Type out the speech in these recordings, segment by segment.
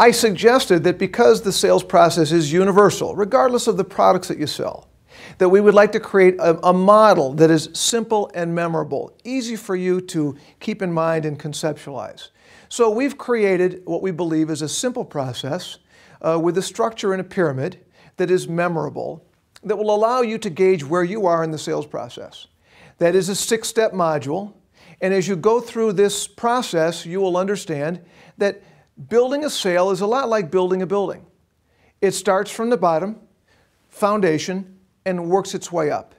I suggested that because the sales process is universal, regardless of the products that you sell, that we would like to create a model that is simple and memorable, easy for you to keep in mind and conceptualize. So we've created what we believe is a simple process with a structure in a pyramid that is memorable, that will allow you to gauge where you are in the sales process. That is a 6-step module, and as you go through this process, you will understand that building a sale is a lot like building a building. It starts from the bottom, foundation, and works its way up.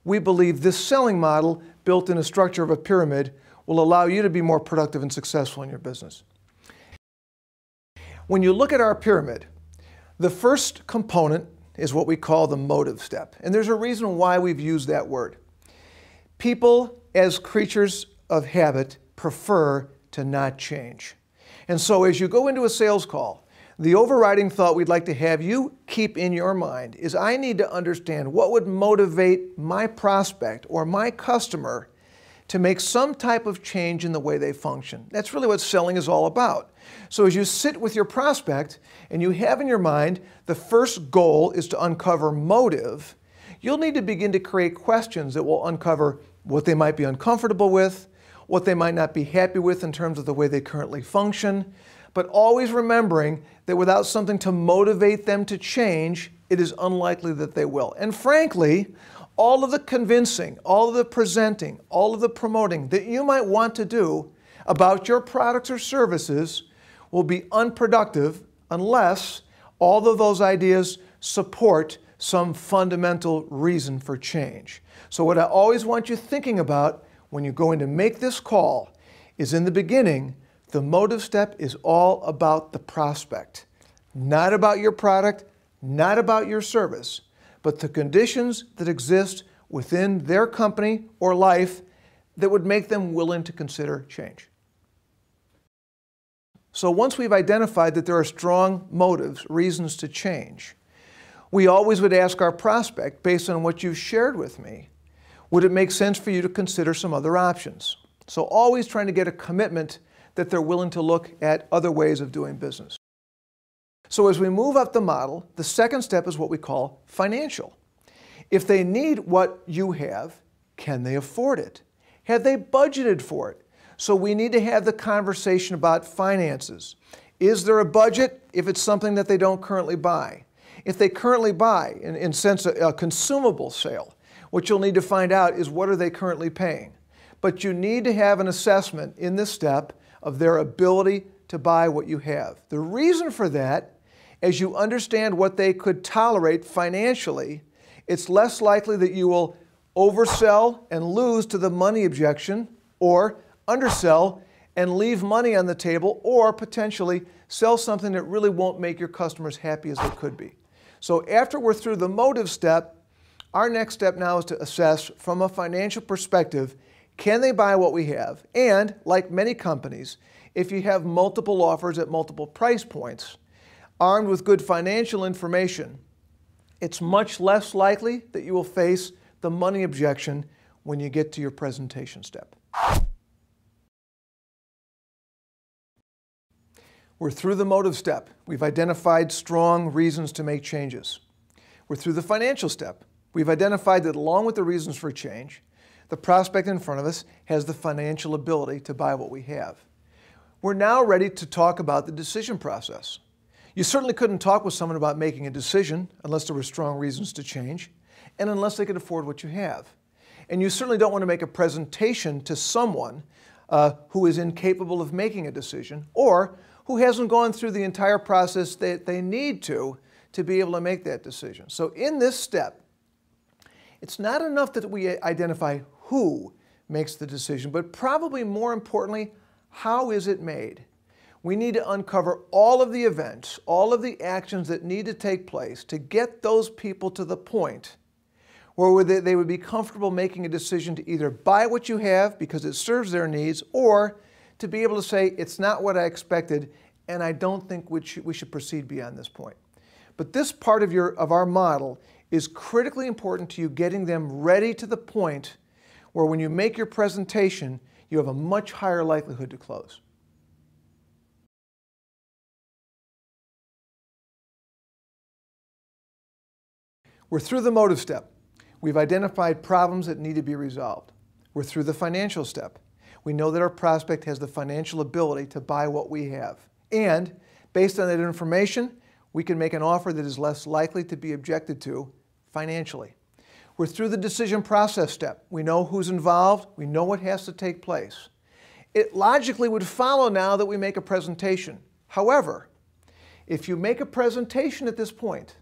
We believe this selling model, built in a structure of a pyramid, will allow you to be more productive and successful in your business. When you look at our pyramid, the first component is what we call the motive step. And there's a reason why we've used that word. People, as creatures of habit, prefer to not change. And so as you go into a sales call, the overriding thought we'd like to have you keep in your mind is, I need to understand what would motivate my prospect or my customer to make some type of change in the way they function. That's really what selling is all about. So as you sit with your prospect and you have in your mind the first goal is to uncover motive, you'll need to begin to create questions that will uncover what they might be uncomfortable with, what they might not be happy with in terms of the way they currently function, but always remembering that without something to motivate them to change, it is unlikely that they will. And frankly, all of the convincing, all of the presenting, all of the promoting that you might want to do about your products or services will be unproductive unless all of those ideas support some fundamental reason for change. So what I always want you thinking about when you go in to make this call is, in the beginning, the motive step is all about the prospect, not about your product, not about your service, but the conditions that exist within their company or life that would make them willing to consider change. So once we've identified that there are strong motives, reasons to change, we always would ask our prospect, based on what you've shared with me, would it make sense for you to consider some other options? So always trying to get a commitment that they're willing to look at other ways of doing business. So as we move up the model, the second step is what we call financial. If they need what you have, can they afford it? Have they budgeted for it? So we need to have the conversation about finances. Is there a budget if it's something that they don't currently buy? If they currently buy, in sense a consumable sale, what you'll need to find out is, what are they currently paying? But you need to have an assessment in this step of their ability to buy what you have. The reason for that, as you understand what they could tolerate financially, it's less likely that you will oversell and lose to the money objection, or undersell and leave money on the table, or potentially sell something that really won't make your customers happy as they could be. So after we're through the motive step, our next step now is to assess from a financial perspective, can they buy what we have? And like many companies, if you have multiple offers at multiple price points, armed with good financial information, it's much less likely that you will face the money objection when you get to your presentation step. We're through the motive step. We've identified strong reasons to make changes. We're through the financial step. We've identified that along with the reasons for change, the prospect in front of us has the financial ability to buy what we have. We're now ready to talk about the decision process. You certainly couldn't talk with someone about making a decision unless there were strong reasons to change, and unless they could afford what you have. And you certainly don't want to make a presentation to someone who is incapable of making a decision, or who hasn't gone through the entire process that they need to be able to make that decision. So in this step, it's not enough that we identify who makes the decision, but probably more importantly, how is it made? We need to uncover all of the events, all of the actions that need to take place to get those people to the point where they would be comfortable making a decision to either buy what you have because it serves their needs, or to be able to say, it's not what I expected, and I don't think we should proceed beyond this point. But this part of our model is critically important to you getting them ready to the point where when you make your presentation, you have a much higher likelihood to close. We're through the motive step. We've identified problems that need to be resolved. We're through the financial step. We know that our prospect has the financial ability to buy what we have. And based on that information, we can make an offer that is less likely to be objected to financially. We're through the decision process step. We know who's involved. We know what has to take place. It logically would follow now that we make a presentation. However, if you make a presentation at this point,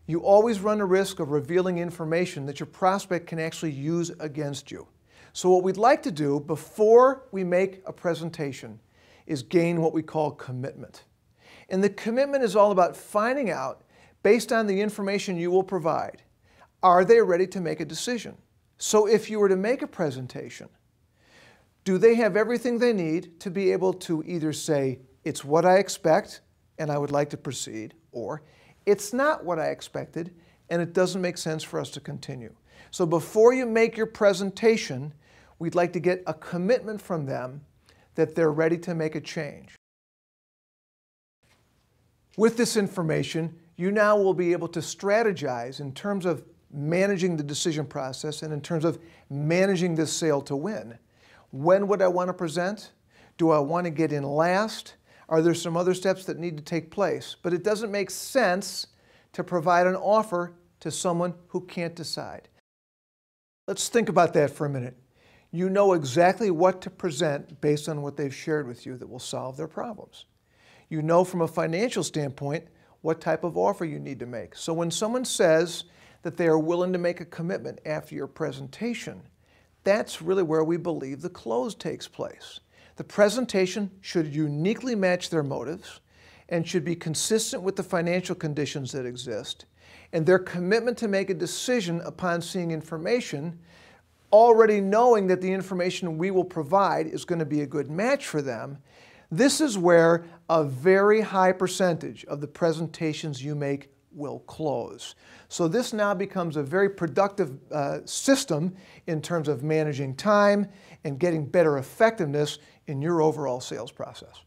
you always run the risk of revealing information that your prospect can actually use against you. So what we'd like to do before we make a presentation is gain what we call commitment. And the commitment is all about finding out, based on the information you will provide, are they ready to make a decision? So if you were to make a presentation, do they have everything they need to be able to either say, it's what I expect and I would like to proceed, or it's not what I expected and it doesn't make sense for us to continue. So before you make your presentation, we'd like to get a commitment from them that they're ready to make a change. With this information, you now will be able to strategize in terms of managing the decision process and in terms of managing this sale to win. When would I want to present? Do I want to get in last? Are there some other steps that need to take place? But it doesn't make sense to provide an offer to someone who can't decide. Let's think about that for a minute. You know exactly what to present based on what they've shared with you that will solve their problems. You know from a financial standpoint what type of offer you need to make. So when someone says that they are willing to make a commitment after your presentation, that's really where we believe the close takes place. The presentation should uniquely match their motives and should be consistent with the financial conditions that exist, and their commitment to make a decision upon seeing information, already knowing that the information we will provide is going to be a good match for them. This is where a very high percentage of the presentations you make will close. So this now becomes a very productive system in terms of managing time and getting better effectiveness in your overall sales process.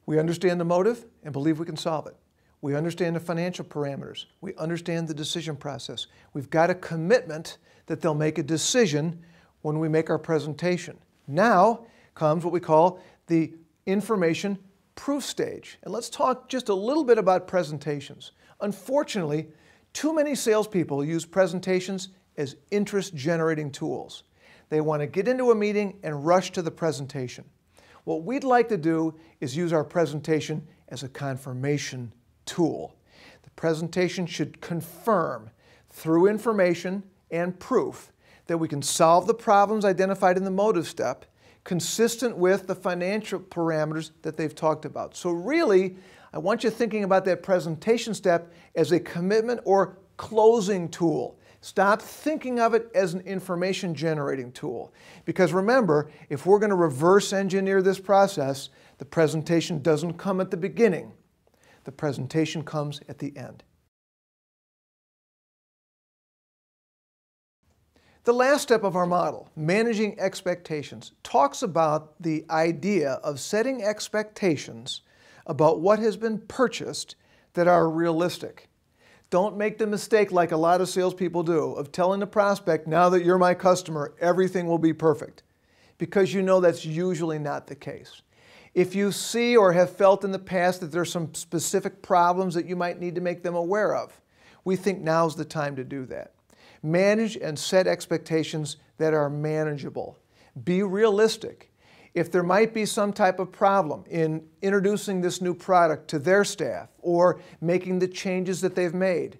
We understand the motive and believe we can solve it. We understand the financial parameters. We understand the decision process. We've got a commitment that they'll make a decision when we make our presentation. Now comes what we call the information proof stage. And let's talk just a little bit about presentations. Unfortunately, too many salespeople use presentations as interest-generating tools. They want to get into a meeting and rush to the presentation. What we'd like to do is use our presentation as a confirmation tool. The presentation should confirm through information and proof that we can solve the problems identified in the motive step, consistent with the financial parameters that they've talked about. So really, I want you thinking about that presentation step as a commitment or closing tool. Stop thinking of it as an information generating tool. Because remember, if we're going to reverse engineer this process, the presentation doesn't come at the beginning. The presentation comes at the end. The last step of our model, managing expectations, talks about the idea of setting expectations about what has been purchased that are realistic. Don't make the mistake, like a lot of salespeople do, of telling the prospect, now that you're my customer, everything will be perfect, because you know that's usually not the case. If you see or have felt in the past that there's some specific problems that you might need to make them aware of, we think now's the time to do that. Manage and set expectations that are manageable. Be realistic. If there might be some type of problem in introducing this new product to their staff or making the changes that they've made,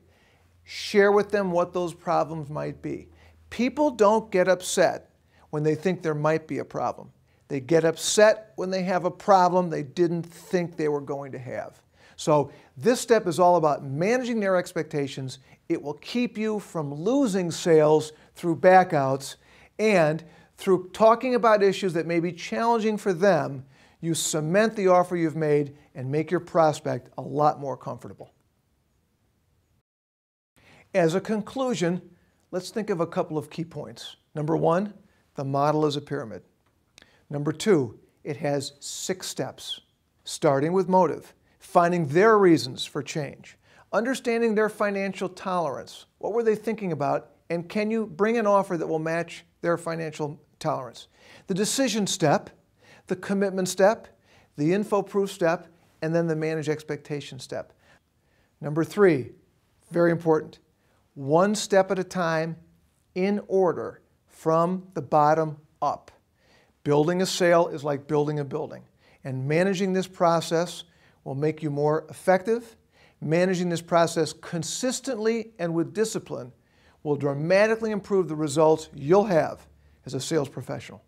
share with them what those problems might be. People don't get upset when they think there might be a problem. They get upset when they have a problem they didn't think they were going to have. So this step is all about managing their expectations. It will keep you from losing sales through backouts, and through talking about issues that may be challenging for them, you cement the offer you've made and make your prospect a lot more comfortable. As a conclusion, let's think of a couple of key points. Number one, the model is a pyramid. Number two, it has 6 steps, starting with motive, finding their reasons for change, Understanding their financial tolerance. What were they thinking about? And can you bring an offer that will match their financial tolerance? The decision step, the commitment step, the info proof step, and then the manage expectation step. Number 3, very important, one step at a time in order from the bottom up. Building a sale is like building a building, and managing this process will make you more effective. Managing this process consistently and with discipline will dramatically improve the results you'll have as a sales professional.